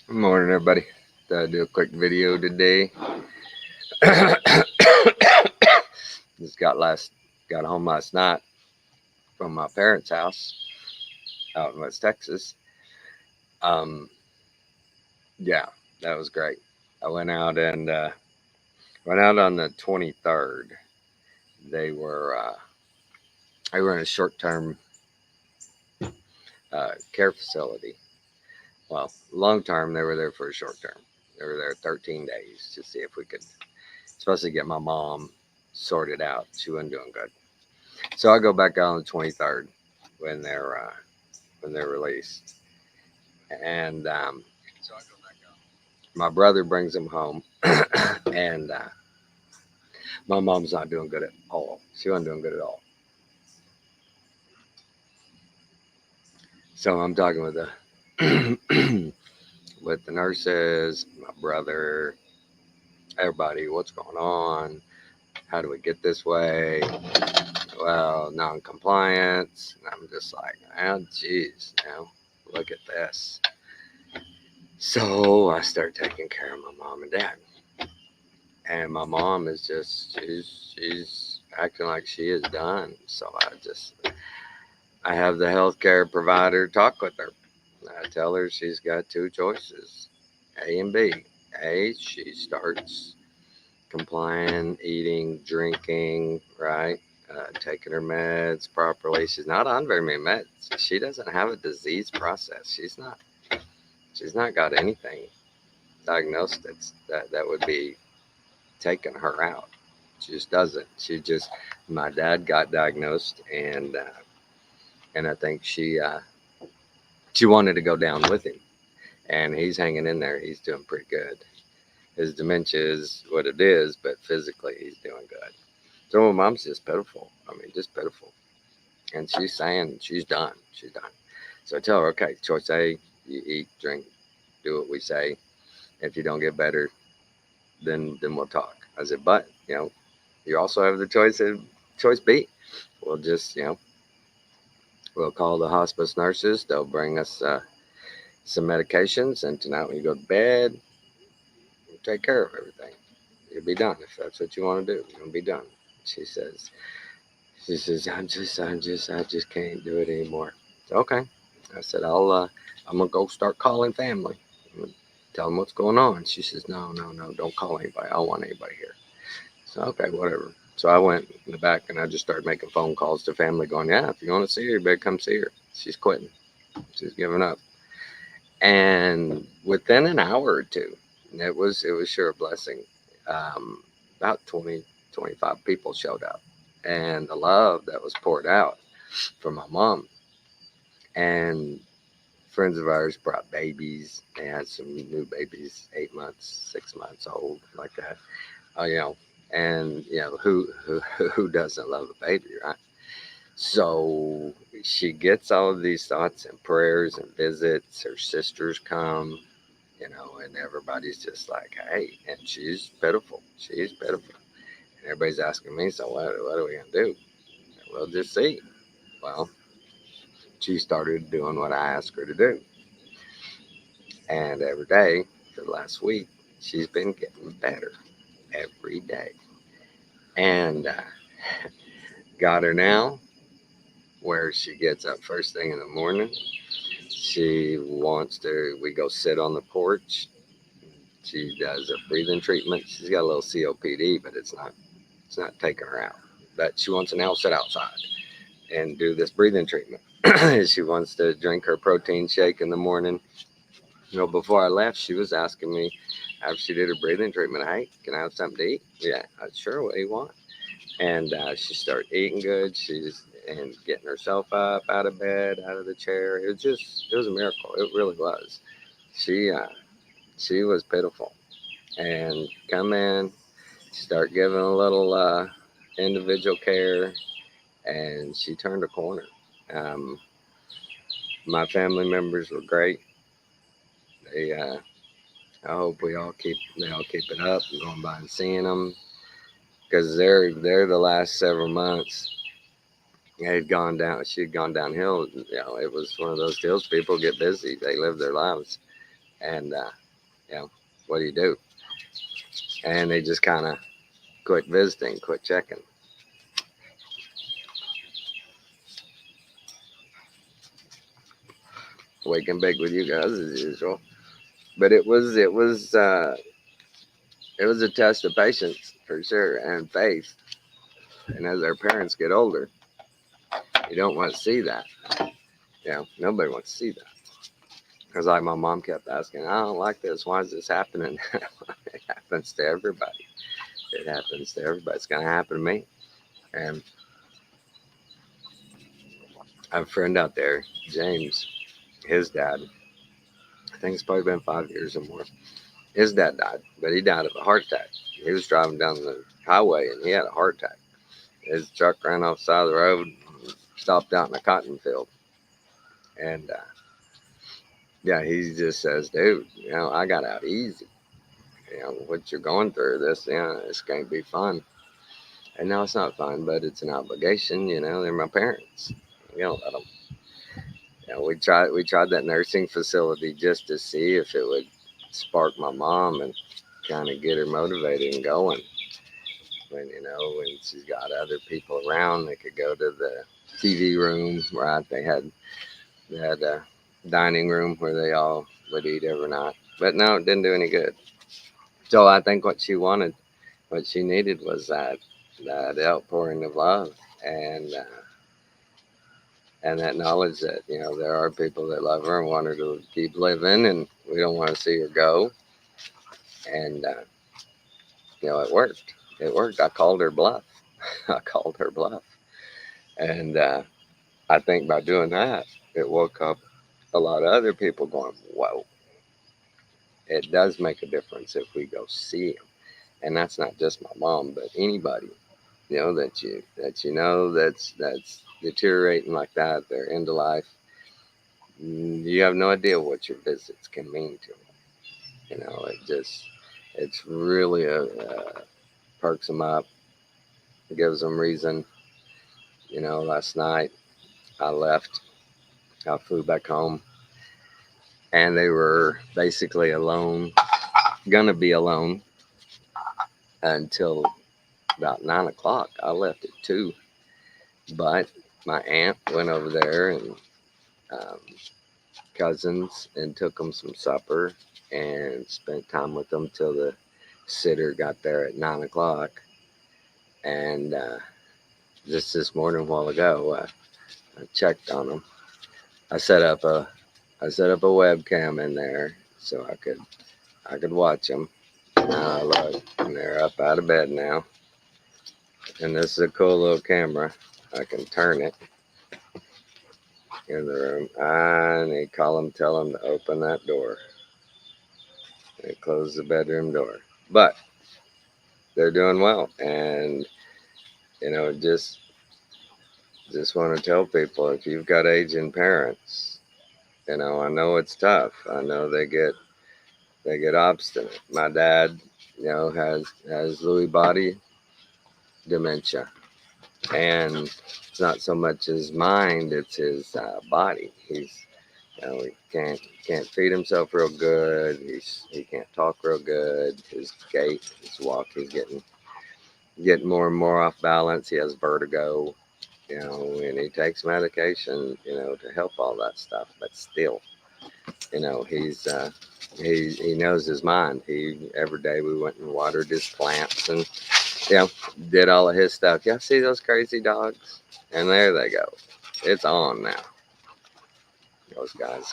Good morning, everybody. Thought I'd do a quick video today. Just got home last night from my parents' house out in West Texas. Um, yeah, that was great. I went out on the 23rd. They were they were in a short-term care facility. Well, long term, they were there for a short term. They were there 13 days to see if we could, supposed to get my mom sorted out. She wasn't doing good. So I go back out on the 23rd when they're released, and my brother brings them home, and my mom's not doing good at all. She wasn't doing good at all. So I'm talking with the with the nurses, my brother, everybody. What's going on? How do we get this way? Well, non-compliance. And I'm just like, oh, geez, look at this. So I start taking care of my mom and dad. And my mom is just she's acting like she is done. So I have the healthcare provider talk with her. I tell her she's got two choices, A and B. A, she starts complying, eating, drinking, right, taking her meds properly. She's not on very many meds. She doesn't have a disease process. She's not got anything diagnosed that would be taking her out. She just doesn't. My dad got diagnosed, and I think she wanted to go down with him, and he's hanging in there. He's doing pretty good. His dementia is what it is, but physically he's doing good. So my mom's just pitiful. I mean, just pitiful, and she's saying she's done. She's done. So I tell her, okay, choice A, you eat, drink, do what we say. If you don't get better, then we'll talk. I said, but you also have the choice B. We'll just we'll call the hospice nurses. They'll bring us some medications, and tonight when you go to bed, we'll take care of everything. You'll be done if that's what you want to do. You'll be done. She says, I just can't do it anymore. So, okay. I said, I'm gonna go start calling family. I'm gonna tell them what's going on. She says, no, don't call anybody. I don't want anybody here. So, okay, whatever. So I went in the back and I just started making phone calls to family, going, yeah, if you want to see her, you better come see her. She's quitting. She's giving up. And within an hour or two, it was sure a blessing. About 20, 25 people showed up, and the love that was poured out from my mom and friends of ours brought babies. They had some new babies, 8 months, 6 months old, like that. Oh, and who doesn't love a baby, right? So she gets all of these thoughts and prayers and visits. Her sisters come, and everybody's just like, hey, and she's pitiful. She's pitiful. And everybody's asking me, so what are we going to do? We'll just see. Well, she started doing what I asked her to do. And every day for the last week, she's been getting better every day. And got her now where she gets up first thing in the morning. We go sit on the porch. She does a breathing treatment. She's got a little COPD, but it's not taking her out. But she wants to now sit outside and do this breathing treatment. She wants to drink her protein shake in the morning. Before I left, she was asking me after she did her breathing treatment, hey, can I have something to eat? Yeah, sure, what do you want? And she started eating good. And getting herself up out of bed, out of the chair. It was a miracle. It really was. She was pitiful, and come in, start giving a little individual care, and she turned a corner. Um, my family members were great. They, I hope they all keep it up, going by and seeing them, because they're the last several months. She had gone downhill. It was one of those deals. People get busy. They live their lives. And, what do you do? And they just kind of quit visiting, quit checking. Waking big with you guys as usual. But it was a test of patience for sure and faith. And as our parents get older, you don't want to see that. Nobody wants to see that. Because like my mom kept asking, I don't like this. Why is this happening? It happens to everybody. It happens to everybody. It's going to happen to me. And I have a friend out there, James, his dad. I think it's probably been 5 years or more. His dad died, but he died of a heart attack. He was driving down the highway and he had a heart attack. His truck ran off the side of the road, stopped out in a cotton field. And he just says, dude, I got out easy. What you're going through, this can't be fun. And no, it's not fun, but it's an obligation. They're my parents. Let them. We tried that nursing facility just to see if it would spark my mom and kind of get her motivated and going. When she's got other people around, they could go to the TV room, right? They had a dining room where they all would eat every night. But no, it didn't do any good. So I think what she wanted, what she needed was that outpouring of love and that knowledge that there are people that love her and want her to keep living, and we don't want to see her go. And it worked. It worked. I called her bluff. And I think by doing that, it woke up a lot of other people going, whoa, it does make a difference if we go see him. And that's not just my mom, but anybody, that's deteriorating like that, they're into life. You have no idea what your visits can mean to them. It's really perks them up, gives them reason. Last night I left, I flew back home, and they were basically alone, gonna be alone until about 9 o'clock. I left at 2, but my aunt went over there and cousins and took them some supper and spent time with them till the sitter got there at 9 o'clock. And just this morning, a while ago, I checked on them. I set up a webcam in there so I could watch them. Look, and they're up out of bed now. And this is a cool little camera. I can turn it in the room. I need to call them, tell them to open that door. And close the bedroom door. But they're doing well. And, just want to tell people, if you've got aging parents, I know it's tough. I know they get obstinate. My dad, has Lewy body dementia, and it's not so much his mind; it's his body. He's, he can't feed himself real good. He can't talk real good. His gait, his walk, he's getting more and more off balance. He has vertigo, and he takes medication, to help all that stuff. But still, he's he knows his mind. Every day we went and watered his plants and did all of his stuff. Y'all see those crazy dogs? And there they go. It's on now. Those guys.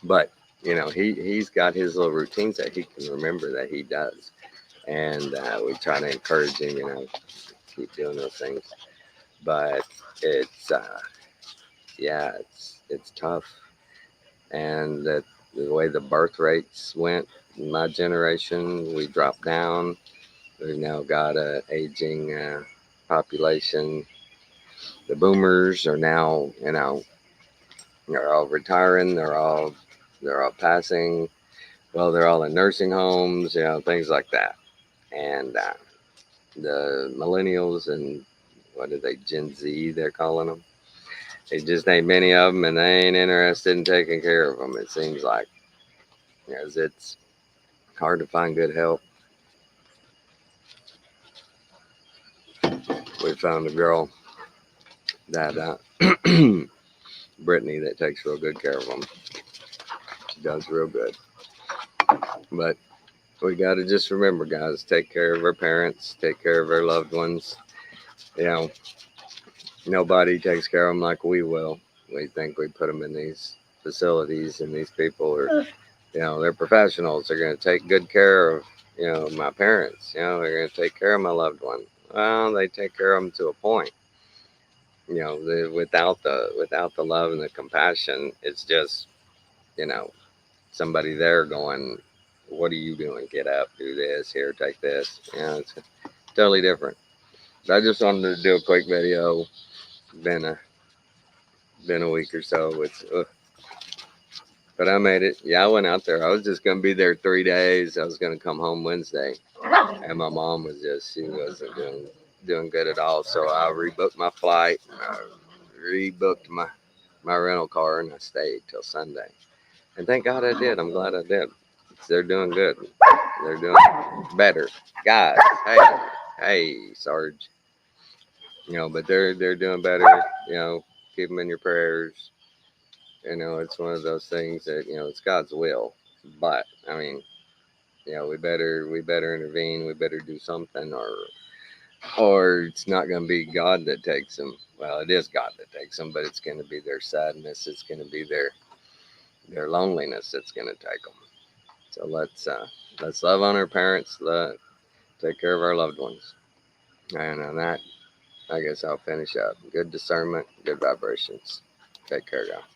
But he's got his little routines that he can remember that he does, and we try to encourage him, keep doing those things. But it's it's tough, and that the way the birth rates went in my generation, we dropped down. We've now got a aging population. The boomers are now, they're all retiring. They're all passing. Well, they're all in nursing homes, things like that. And the millennials and what are they, Gen Z, they're calling them. They just ain't many of them, and they ain't interested in taking care of them, it seems like. as it's hard to find good help. We found a girl that Brittany, that takes real good care of them. She does real good. But we got to just remember, guys, take care of our parents, take care of our loved ones. You know, nobody takes care of them like we will. We think we put them in these facilities, and these people are, they're professionals. They're going to take good care of, my parents. They're going to take care of my loved one. Well, they take care of them to a point. Without the love and the compassion, it's just, you know, somebody there going, "What are you doing? Get up, do this, here, take this." It's totally different. I just wanted to do a quick video. Been a been a week or so. But I made it. Yeah, I went out there. I was just gonna be there 3 days. I was gonna come home Wednesday, and my mom was she wasn't doing good at all. So I rebooked my flight. I rebooked my rental car, and I stayed till Sunday. And thank God I did. I'm glad I did. They're doing good. They're doing better, guys. Hey, Sarge. But they're doing better. Keep them in your prayers. It's one of those things that it's God's will. But I mean, we better intervene. We better do something, or it's not going to be God that takes them. Well, it is God that takes them, but it's going to be their sadness. It's going to be their loneliness that's going to take them. So let's love on our parents. Take care of our loved ones. And on that, I guess I'll finish up. Good discernment, good vibrations. Take care, guys.